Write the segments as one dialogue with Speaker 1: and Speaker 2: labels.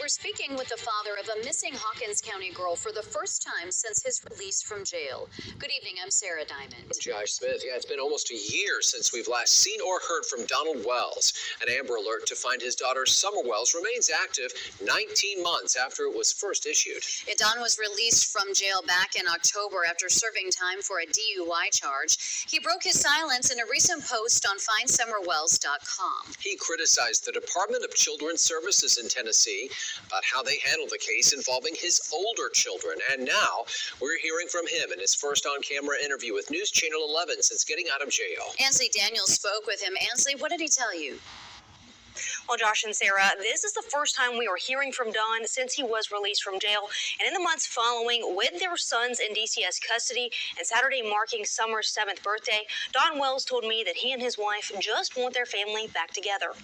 Speaker 1: We're speaking with the father of a missing Hawkins County girl for the first time since his release from jail. Good evening, I'm Sarah Diamond.
Speaker 2: I'm Josh Smith. Yeah, it's been almost a year since we've last seen or heard from Donald Wells. An Amber Alert to find his daughter Summer Wells remains active 19 months after it was first issued.
Speaker 1: Don was released from jail back in October after serving time for a DUI charge. He broke his silence in a recent post on findsummerwells.com.
Speaker 2: He criticized the Department of Children's Services in Tennessee about how they handled the case involving his older children. And now we're hearing from him in his first on-camera interview with News Channel 11 since getting out of jail.
Speaker 1: Ansley Daniels spoke with him. Ansley, what did he tell you?
Speaker 3: Well, Josh and Sarah, this is the first time we are hearing from Don since he was released from jail. And in the months following, with their sons in DCS custody and Saturday marking Summer's 7th birthday, Don Wells told me that he and his wife just want their family back together.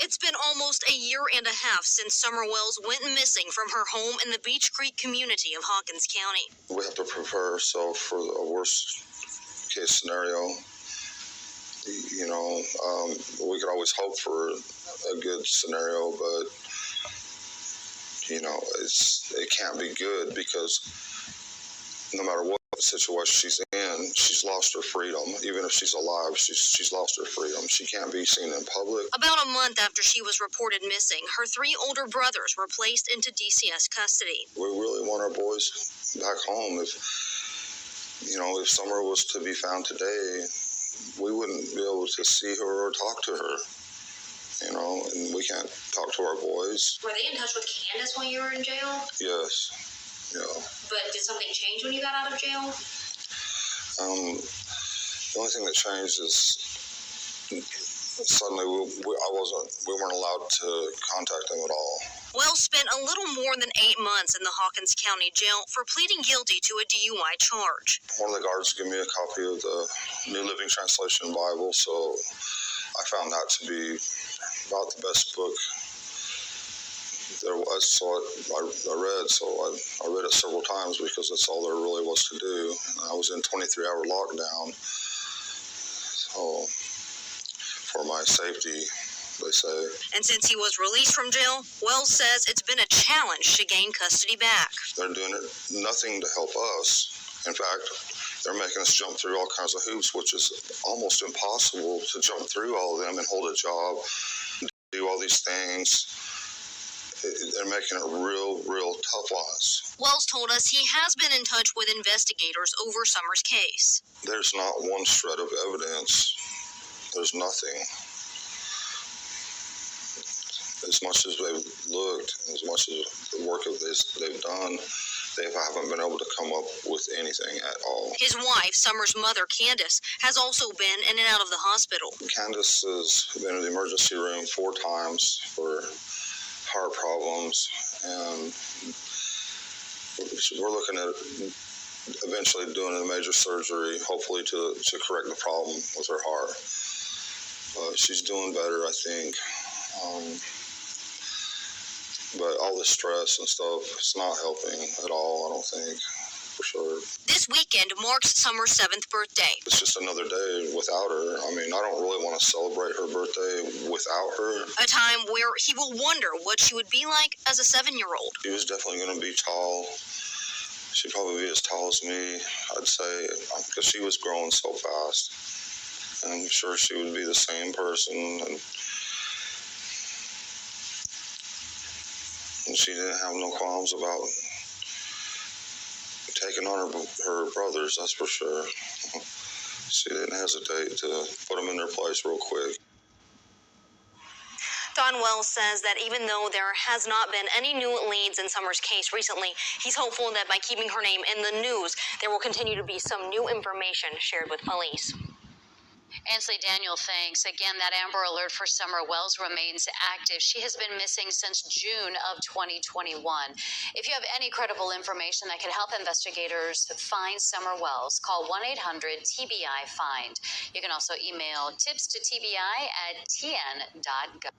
Speaker 3: It's been almost a year and a half since Summer Wells went missing from her home in the Beech Creek community of Hawkins County.
Speaker 4: We have to prepare ourselves for a worst case scenario. You know, we could always hope for a good scenario, but, you know, it can't be good because no matter what situation she's in, she's lost her freedom. Even if she's alive, she's lost her freedom. She can't be seen in public.
Speaker 3: About a month after she was reported missing, her 3 older brothers were placed into DCS custody.
Speaker 4: We really want our boys back home. If Summer was to be found today, we wouldn't be able to see her or talk to her. You know, and we can't talk to our boys.
Speaker 3: Were they in touch with Candace when you were in jail?
Speaker 4: Yes. Yeah.
Speaker 3: But did something change when you got out of jail?
Speaker 4: The only thing that changed is suddenly we weren't allowed to contact them at all.
Speaker 3: Wells spent a little more than 8 months in the Hawkins County Jail for pleading guilty to a DUI charge.
Speaker 4: One of the guards gave me a copy of the New Living Translation Bible, so I found that to be about the best book there was. So I read it several times because that's all there really was to do. I was in 23-hour lockdown, so for my safety, they say.
Speaker 3: And since he was released from jail, Wells says it's been a challenge to gain custody back.
Speaker 4: They're doing nothing to help us. In fact, they're making us jump through all kinds of hoops, which is almost impossible to jump through all of them and hold a job, do all these things. They're making it real tough on us.
Speaker 3: Wells told us he has been in touch with investigators over Summer's case.
Speaker 4: There's not one shred of evidence. There's nothing. As much as they've looked, as much as the work they've done, they haven't been able to come up with anything at all.
Speaker 3: His wife, Summer's mother, Candace, has also been in and out of the hospital.
Speaker 4: Candace has been in the emergency room 4 times for heart problems, and we're looking at eventually doing a major surgery, hopefully to correct the problem with her heart. But she's doing better, I think. But all the stress and stuff, it's not helping at all, I don't think, for sure.
Speaker 3: This weekend marks Summer's 7th birthday.
Speaker 4: It's just another day without her. I mean, I don't really want to celebrate her birthday without her.
Speaker 3: A time where he will wonder what she would be like as a 7-year-old.
Speaker 4: She was definitely going to be tall. She'd probably be as tall as me, I'd say, because she was growing so fast. And I'm sure she would be the same person, and she didn't have no qualms about taking on her brothers, that's for sure. She didn't hesitate to put them in their place real quick.
Speaker 3: Don Wells says that even though there has not been any new leads in Summer's case recently, he's hopeful that by keeping her name in the news, there will continue to be some new information shared with police.
Speaker 1: Ansley Daniel, thanks. Again, that Amber Alert for Summer Wells remains active. She has been missing since June of 2021. If you have any credible information that can help investigators find Summer Wells, call 1-800-TBI-FIND. You can also email tips to TBI@tn.gov.